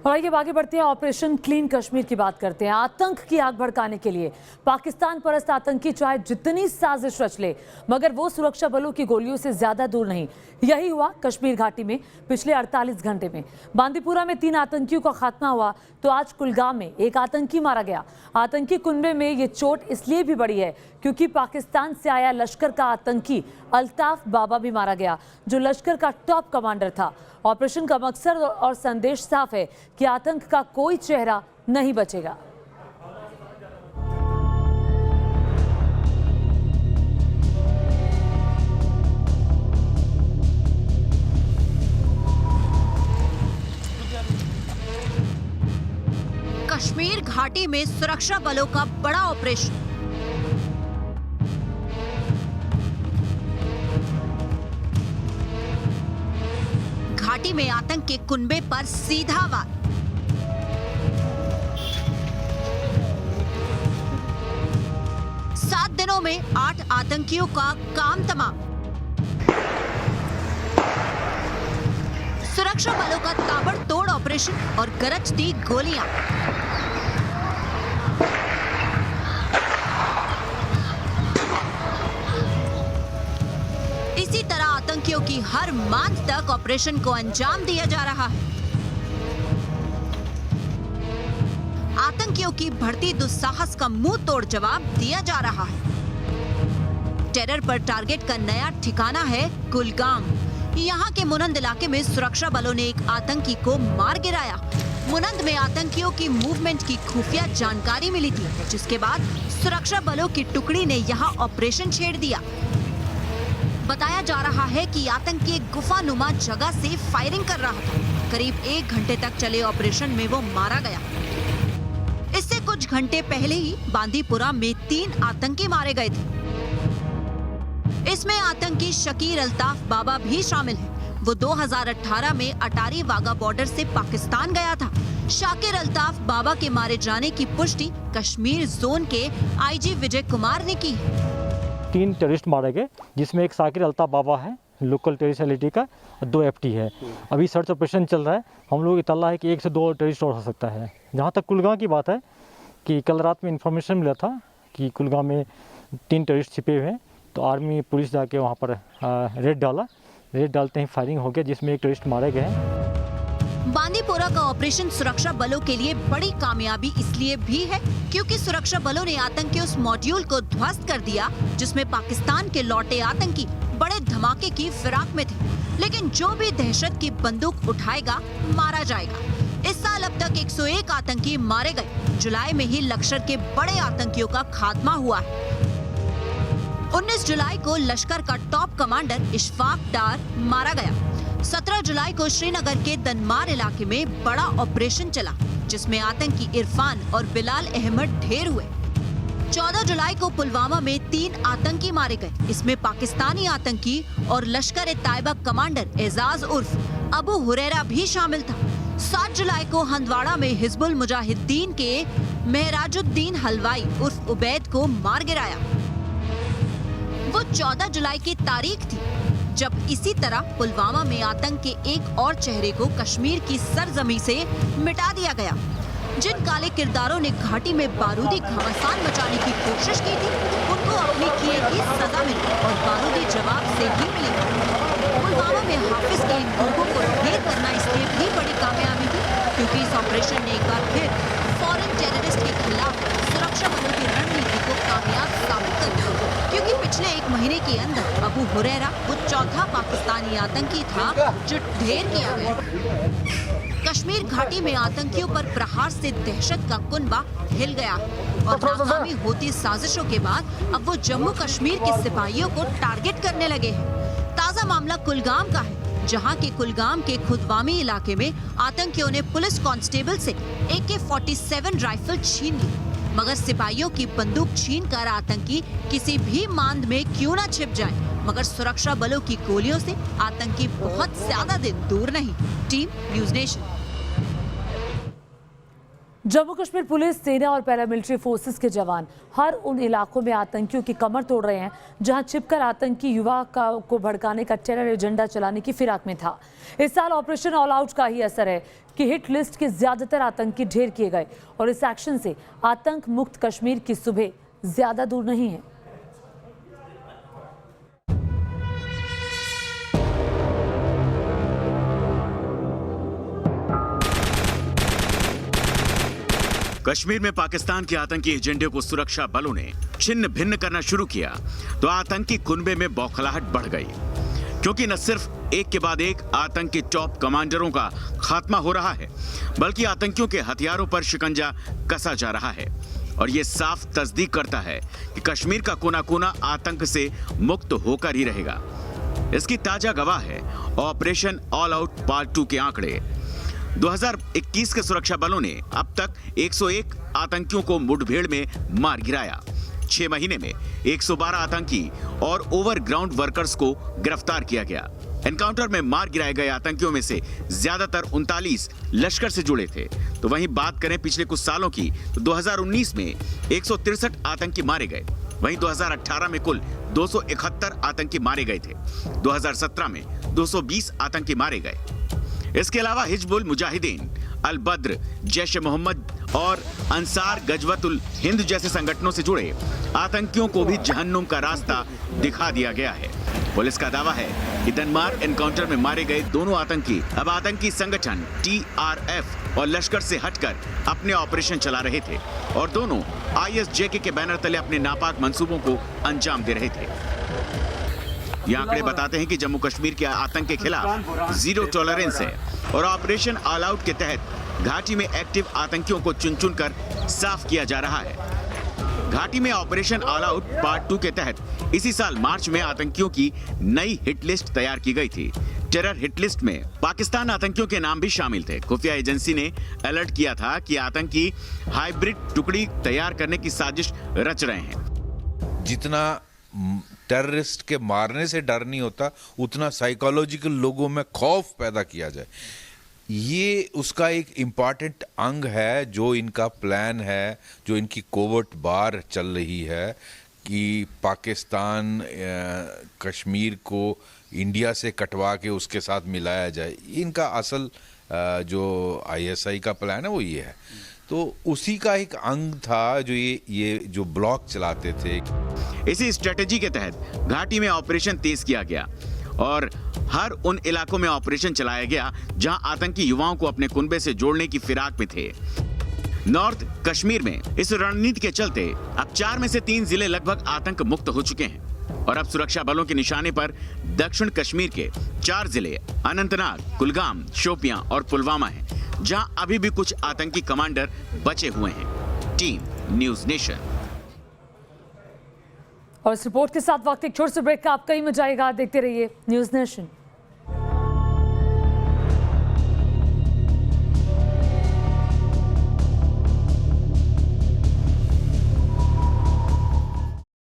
और आइए आगे बढ़ते हैं। ऑपरेशन क्लीन कश्मीर की बात करते हैं। आतंक की आग भड़काने के लिए पाकिस्तान परस्त आतंकी चाहे जितनी साजिश रच ले, मगर वो सुरक्षा बलों की गोलियों से ज्यादा दूर नहीं। यही हुआ कश्मीर घाटी में पिछले 48 घंटे में। बांदीपुरा में 3 आतंकियों का खात्मा हुआ तो आज कुलगाम में एक आतंकी मारा गया। आतंकी कुनबे में ये चोट इसलिए भी बड़ी है क्योंकि पाकिस्तान से आया लश्कर का आतंकी अल्ताफ बाबा भी मारा गया, जो लश्कर का टॉप कमांडर था। ऑपरेशन का मकसद और संदेश साफ है कि आतंक का कोई चेहरा नहीं बचेगा। कश्मीर घाटी में सुरक्षा बलों का बड़ा ऑपरेशन। घाटी में आतंक के कुनबे पर सीधा वार। सात दिनों में 8 आतंकियों का काम तमाम। सुरक्षा बलों का ताबड़तोड़ ऑपरेशन और गरजती गोलियां। इसी तरह आतंकियों की हर मांद तक ऑपरेशन को अंजाम दिया जा रहा है। आतंकियों की बढ़ती दुस्साहस का मुंह तोड़ जवाब दिया जा रहा है। टेरर पर टारगेट का नया ठिकाना है कुलगाम। यहाँ के मुनंद इलाके में सुरक्षा बलों ने एक आतंकी को मार गिराया। मुनंद में आतंकियों की मूवमेंट की खुफिया जानकारी मिली थी, जिसके बाद सुरक्षा बलों की टुकड़ी ने यहाँ ऑपरेशन छेड़ दिया। बताया जा रहा है कि आतंकी एक गुफानुमा जगह से फायरिंग कर रहा था। करीब 1 घंटे तक चले ऑपरेशन में वो मारा गया। इससे कुछ घंटे पहले ही बांदीपुरा में 3 आतंकी मारे गए थे। इसमें आतंकी शकीर अल्ताफ बाबा भी शामिल है। वो 2018 में अटारी वाघा बॉर्डर से पाकिस्तान गया था। शाकिर अल्ताफ बाबा के मारे जाने की पुष्टि कश्मीर जोन के आईजी विजय कुमार ने की है। 3 टेररिस्ट मारे गए, जिसमें एक शाकिर अल्ताफ बाबा है लोकल टेरिटोरियलिटी का, 2 एफटी है। अभी सर्च ऑपरेशन चल रहा है। हम लोग इतला है कि 1 से 2 टेररिस्ट और हो सकता है। जहाँ तक कुलगाम की बात है कि कल रात में इन्फॉर्मेशन मिला था कि कुलगाम में 3 टेररिस्ट छिपे हुए हैं, तो आर्मी पुलिस जाके वहाँ पर रेड डाला। रेड डालते ही फायरिंग हो गया, जिसमें एक टेररिस्ट मारे गए हैं। बांदीपुरा का ऑपरेशन सुरक्षा बलों के लिए बड़ी कामयाबी इसलिए भी है क्योंकि सुरक्षा बलों ने आतंकी उस मॉड्यूल को ध्वस्त कर दिया जिसमें पाकिस्तान के लौटे आतंकी बड़े धमाके की फिराक में थे। लेकिन जो भी दहशत की बंदूक उठाएगा मारा जाएगा। इस साल अब तक 101 आतंकी मारे गए। जुलाई में ही लश्कर के बड़े आतंकियों का खात्मा हुआ है। 19 जुलाई को लश्कर का टॉप कमांडर इशफाक डार मारा गया। 17 जुलाई को श्रीनगर के दनमार इलाके में बड़ा ऑपरेशन चला, जिसमें आतंकी इरफान और बिलाल अहमद ढेर हुए। 14 जुलाई को पुलवामा में 3 आतंकी मारे गए। इसमें पाकिस्तानी आतंकी और लश्कर ए तैयबा कमांडर एजाज उर्फ अबू हुरैरा भी शामिल था। 7 जुलाई को हंदवाड़ा में हिजबुल मुजाहिदीन के मेहराजुद्दीन हलवाई उर्फ उबैद को मार गिराया। वो 14 जुलाई की तारीख थी जब इसी तरह पुलवामा में आतंक के एक और चेहरे को कश्मीर की सरजमी से मिटा दिया गया। जिन काले किरदारों ने घाटी में बारूदी घमासान मचाने की कोशिश की थी, उनको अपने किए की सजा मिली और बारूदी जवाब से ही मिली। पुलवामा में हाफिज के इन लोगों को ढेर करना इसलिए भी बड़ी कामयाबी थी क्योंकि इस ऑपरेशन ने एक बार फिर फॉरेन टेररिस्ट के खिलाफ सुरक्षा बलों की रणनीति को कामयाब साबित कर दिया। क्योंकि पिछले 1 महीने के अंदर अबू हुरैरा वो चौथा पाकिस्तानी आतंकी था जो ढेर किया गया। कश्मीर घाटी में आतंकियों पर प्रहार से दहशत का कुनबा हिल गया और नाकामी होती साजिशों के बाद अब वो जम्मू कश्मीर के सिपाहियों को टारगेट करने लगे हैं। ताजा मामला कुलगाम का है, जहां के कुलगाम के खुदवामी इलाके में आतंकियों ने पुलिस कांस्टेबल से AK-47 राइफल छीन ली। मगर सिपाहियों की बंदूक छीनकर आतंकी किसी भी मांद में क्यों न छिप जाए, मगर सुरक्षा बलों की गोलियों से आतंकी बहुत ज्यादा दिन दूर नहीं। Team news nation. Jammu Kashmir police, सेना और पैरामिलिट्री फोर्सेस के जवान हर उन इलाकों में आतंकियों की कमर तोड़ रहे हैं जहां छिपकर आतंकी युवा को भड़काने का टेरर एजेंडा चलाने की फिराक में था। इस साल ऑपरेशन ऑल आउट का ही असर है कि हिट लिस्ट के ज्यादातर आतंकी ढेर किए गए और इस एक्शन से आतंक मुक्त कश्मीर की सुबह ज्यादा दूर नहीं है। कश्मीर में पाकिस्तान के आतंकी एजेंडे को सुरक्षा बलों ने छिन्न भिन्न करना शुरू किया तो आतंकी कुनबे में बौखलाहट बढ़ गई, क्योंकि न सिर्फ एक के बाद एक आतंकी टॉप कमांडरों का खात्मा हो रहा है, बल्कि आतंकियों के हथियारों पर शिकंजा कसा जा रहा है। और ये साफ तस्दीक करता है कि कश्मीर का कोना कोना आतंक से मुक्त होकर ही रहेगा। इसकी ताजा गवाह है ऑपरेशन ऑल आउट पार्ट 2 के आंकड़े। 2021 के सुरक्षा बलों ने अब तक 101 आतंकियों को मुठभेड़ में मार गिराया। 6 महीने में 112 आतंकी और ओवरग्राउंड वर्कर्स को गिरफ्तार किया गया। एनकाउंटर में मार गिराए गए आतंकियों में से ज्यादातर 39 लश्कर से जुड़े थे। तो वहीं बात करें पिछले कुछ सालों की, तो 2019 में 163 आतंकी मारे गए। वहीं 2018 में कुल 271 आतंकी मारे गए थे। 2017 में 220 आतंकी मारे गए। इसके अलावा हिजबुल मुजाहिदीन, अल बद्र, जैश ए मोहम्मद और अंसार गजवतुल हिंद जैसे संगठनों से जुड़े आतंकियों को भी जहन्नुम का रास्ता दिखा दिया गया है। पुलिस का दावा है कि दनमार एनकाउंटर में मारे गए दोनों आतंकी अब आतंकी संगठन TRF और लश्कर से हटकर अपने ऑपरेशन चला रहे थे और दोनों ISJK के बैनर तले अपने नापाक मंसूबों को अंजाम दे रहे थे। ये आंकड़े बताते हैं कि जम्मू कश्मीर के आतंक के खिलाफ जीरो टॉलरेंस है और ऑपरेशन ऑल आउट के तहत घाटी में एक्टिव आतंकियों को चुन चुन कर साफ किया जा रहा है। घाटी में ऑपरेशन ऑल आउट पार्ट 2 के तहत इसी साल मार्च में आतंकियों की नई हिट लिस्ट तैयार की गई थी। टेरर हिट लिस्ट में पाकिस्तान आतंकियों के नाम भी शामिल थे। खुफिया एजेंसी ने अलर्ट किया था कि आतंकी हाइब्रिड टुकड़ी तैयार करने की साजिश रच रहे हैं। जितना टेररिस्ट के मारने से डर नहीं होता, उतना साइकोलॉजिकल लोगों में खौफ पैदा किया जाए, ये उसका एक इम्पॉर्टेंट अंग है जो इनका प्लान है, जो इनकी कोवर्ट वार चल रही है कि पाकिस्तान कश्मीर को इंडिया से कटवा के उसके साथ मिलाया जाए। इनका असल जो ISI का प्लान है वो ये है। तो उसी का एक अंग था जो ये जो ब्लॉक चलाते थे। इसी स्ट्रेटेजी के तहत घाटी में ऑपरेशन तेज किया गया और हर उन इलाकों में ऑपरेशन चलाया गया जहां आतंकी युवाओं को अपने कुनबे से जोड़ने की फिराक में थे। नॉर्थ कश्मीर में इस रणनीति के चलते अब 4 में से 3 जिले लगभग आतंक मुक्त हो चुके हैं और अब सुरक्षा बलों के निशाने पर दक्षिण कश्मीर के 4 जिले अनंतनाग, कुलगाम, शोपियां और पुलवामा हैं, जहां अभी भी कुछ आतंकी कमांडर बचे हुए हैं। Team news nation. और इस रिपोर्ट के साथ वक्त एक छोटे से ब्रेक का, आपका ही मजा आएगा। देखते रहिए न्यूज़ नेशन।